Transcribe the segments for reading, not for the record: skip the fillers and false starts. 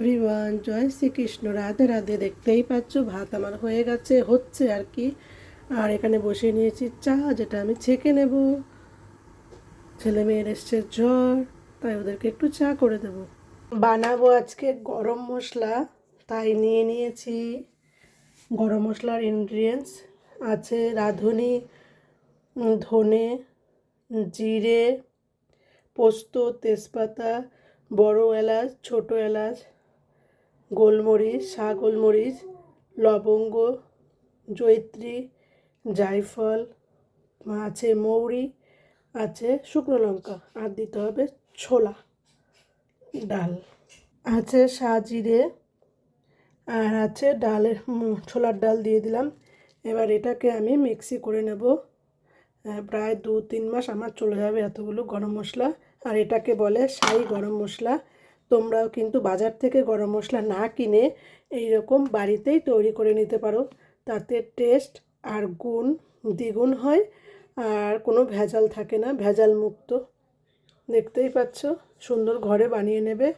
Everyone, জয় শ্রীকৃষ্ণ, রাধে রাধে। দেখতেই পাচ্ছ ভাত আমার হয়ে গেছে, হচ্ছে আর কি। আর এখানে বসিয়ে নিয়েছি চা, যেটা আমি ছেঁকে নেব। ছেলে মেয়ের এসছে জ্বর, তাই ওদেরকে একটু চা করে দেব। বানাবো আজকে গরম মশলা, তাই নিয়ে নিয়েছি গরম মশলার ইনগ্রিডিয়েন্টস। আছে রাঁধুনি, ধনে, জিরে, পোস্ত, তেজপাতা, বড় এলাচ, ছোট এলাচ, গোলমরিচ, গোলমরিচ, লবঙ্গ, জয়িত্রী, জায়ফল, আছে মৌরি, আছে শুকনো লঙ্কা, আর দিতে হবে ছোলা ডাল, আছে জিরে, আর আছে ডালের ছোলার ডাল দিয়ে দিলাম। এবার এটাকে আমি মিক্সি করে নেব। প্রায় 2-3 মাস আমার চলে যাবে এতগুলো গরম মশলা। আর এটাকে বলে শাহি গরম মশলা। তোমরাও কিন্তু বাজার থেকে গরম মশলা না কিনে এইরকম বাড়িতেই তৈরি করে নিতে পারো, তাতে টেস্ট আর গুণ দ্বিগুণ হয়, আর কোনো ভেজাল থাকে না, ভেজাল মুক্ত। দেখতেই পাচ্ছ, সুন্দর ঘরে বানিয়ে নেবে।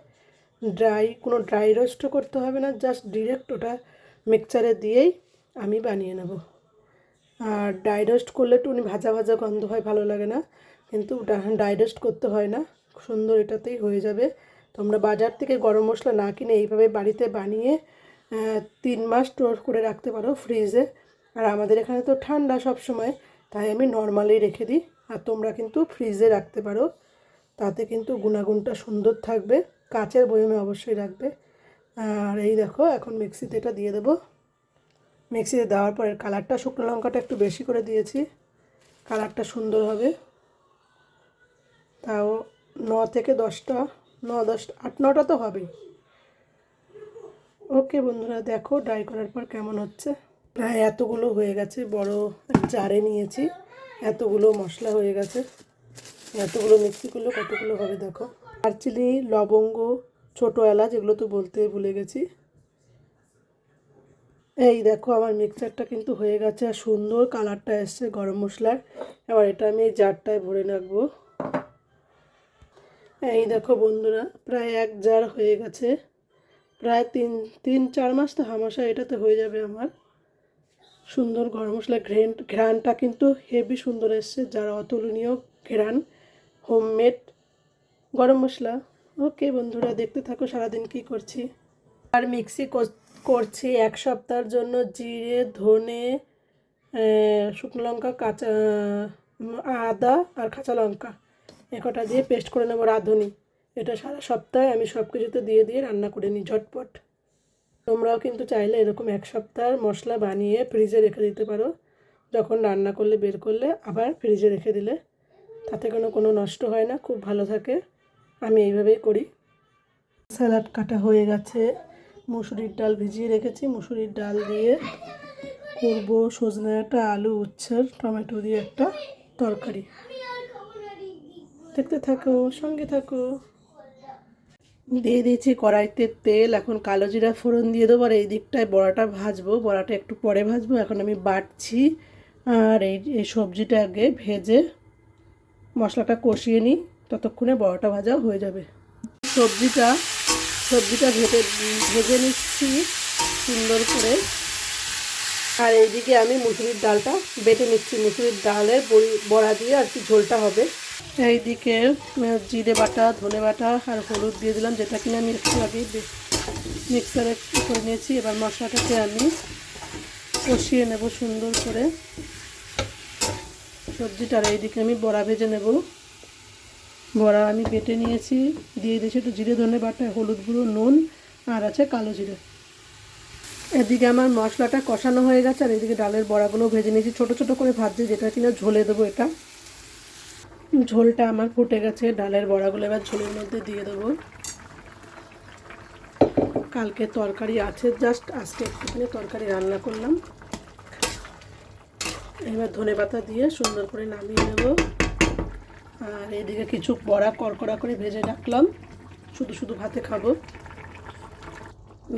কোনো ড্রাই রোস্টও করতে হবে না, জাস্ট ডিরেক্ট ওটা মিক্সচারে দিয়েই আমি বানিয়ে নেব। আর ড্রাই রোস্ট করলে একটু ভাজা ভাজা গন্ধ হয়, ভালো লাগে না, কিন্তু ড্রাই রোস্ট করতে হয় না, সুন্দর এটাতেই হয়ে যাবে। তোমরা বাজার থেকে গরম মশলা না কিনে এইভাবে বাড়িতে বানিয়ে 3 মাস স্টোর করে রাখতে পারো ফ্রিজে। আর আমাদের এখানে তো ঠান্ডা সব সময়, তাই আমি নর্মালি রেখে দিই। আর তোমরা কিন্তু ফ্রিজে রাখতে পারো, তাতে কিন্তু গুণাগুণটা সুন্দর থাকবে। কাচের বয়মে অবশ্যই রাখবে। আর এই দেখো, এখন মিক্সিতে এটা দিয়ে দেবো। মিক্সিতে দেওয়ার পরে কালারটা, শুকনো লঙ্কাটা একটু বেশি করে দিয়েছি, কালারটা সুন্দর হবে। তাও 9 থেকে 10টা, 9-10, 8-9টা তো হবেই। ওকে বন্ধুরা, দেখো ড্রাই করার পর কেমন হচ্ছে। প্রায় এতগুলো হয়ে গেছে, বড় জারে নিয়েছি, এতগুলো মশলা হয়ে গেছে। এতগুলো মিক্সি করলে কতগুলো হবে দেখো। দারচিনি, লবঙ্গ, ছোটো এলাচ, এগুলো তো বলতে ভুলে গেছি। এই দেখো, আমার মিক্সচারটা কিন্তু হয়ে গেছে, আর সুন্দর কালারটা এসছে গরম মশলার। এবার এটা আমি এই জারটায় ভরে রাখবো। এই দেখো বন্ধুরা, প্রায় 1 জার হয়ে গেছে। প্রায় 3-4 মাস তো হামেশা এটাতে হয়ে যাবে আমার। সুন্দর গরম মশলা ঘ্রাণটা কিন্তু হেভি সুন্দর এসছে, যার অতুলনীয় ঘ্রাণ, হোমমেড গরম মশলা। ওকে বন্ধুরা, দেখতে থাকো সারাদিন কি করছি। আর মিক্সি করছি 1 সপ্তাহের জন্য জিরে, ধনে, শুকনো লঙ্কা, কাঁচা আদা আর কাঁচা লঙ্কা, কটা দিয়ে পেস্ট করে নেবো রাঁধুনি। এটা সারা সপ্তাহে আমি সব কিছুতে দিয়ে দিয়ে রান্না করে নিই ঝটপট। তোমরাও কিন্তু চাইলে এরকম 1 সপ্তাহের মশলা বানিয়ে ফ্রিজে রেখে দিতে পারো। যখন রান্না করলে বের করলে আবার ফ্রিজে রেখে দিলে তাতে কোনো নষ্ট হয় না, খুব ভালো থাকে। আমি এইভাবেই করি। স্যালাড কাটা হয়ে গেছে, মুসুরির ডাল ভিজিয়ে রেখেছি, মুসুরির ডাল দিয়ে করব সজনে ডাঁটা, আলু, উচ্ছের, টমেটো দিয়ে একটা তরকারি। দেখতে থাকো, সঙ্গে থাকো। দিয়ে দিয়েছি কড়াইতে তেল, এখন কালো জিরা ফোড়ন দিয়ে দেবো। আর এই দিকটায় বড়াটা ভাজবো, বড়াটা একটু পরে ভাজবো, এখন আমি বাটছি। আর এই সবজিটা আগে ভেজে মশলাটা কষিয়ে নিই, ততক্ষণে বড়াটা ভাজাও হয়ে যাবে। সবজিটা ভেজে নিচ্ছি সুন্দর করে। আর এইদিকে আমি মুসুরির ডালটা বেটে নিচ্ছি, মুসুরির ডালের বড়া দিয়ে আর কি ঝোলটা হবে। এইদিকে জিরে বাটা, ধনে বাটা আর হলুদ দিয়ে দিলাম, যেটা কিনা আমি একটু আগে মিক্সারে করে নিয়েছি। এবার মশলাটাকে আমি কষিয়ে নেব সুন্দর করে সবজিটার। এইদিকে আমি বড়া ভেজে নেব। বড়া আমি বেটে নিয়েছি, দিয়ে দিয়েছি একটু জিরে, ধনে বাটা, হলুদ গুঁড়ো, নুন, আর আছে কালো জিরে। এদিকে আমার মশলাটা কষানো হয়ে গেছে, আর এদিকে ডালের বড়াগুলো ভেজে নিয়েছি, ছোটো ছোটো করে ভাজছি, যেটা কিনা ঝোলে দেবো। এটা ঝোলটা আমার ফুটে গেছে, ডালের বড়াগুলো এবার ঝোলের মধ্যে দিয়ে দেবো। কালকে তরকারি আছে, জাস্ট আজকে একটুখানি তরকারি রান্না করলাম। এবার ধনে পাতা দিয়ে সুন্দর করে নামিয়ে নেব। আর এদিকে কিছু বড়া কড়কড়া করে ভেজে রাখলাম, শুধু শুধু ভাতে খাবো।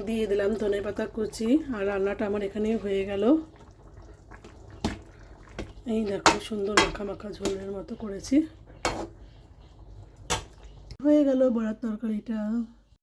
দিয়ে দিলাম ধনে পাতা কুচি, আর রান্নাটা আমার এখানেই হয়ে গেল। এই দেখো, সুন্দর মাখা মাখা ঝোলের মতো করেছি, হয়ে গেল বড়ার তরকারিটা।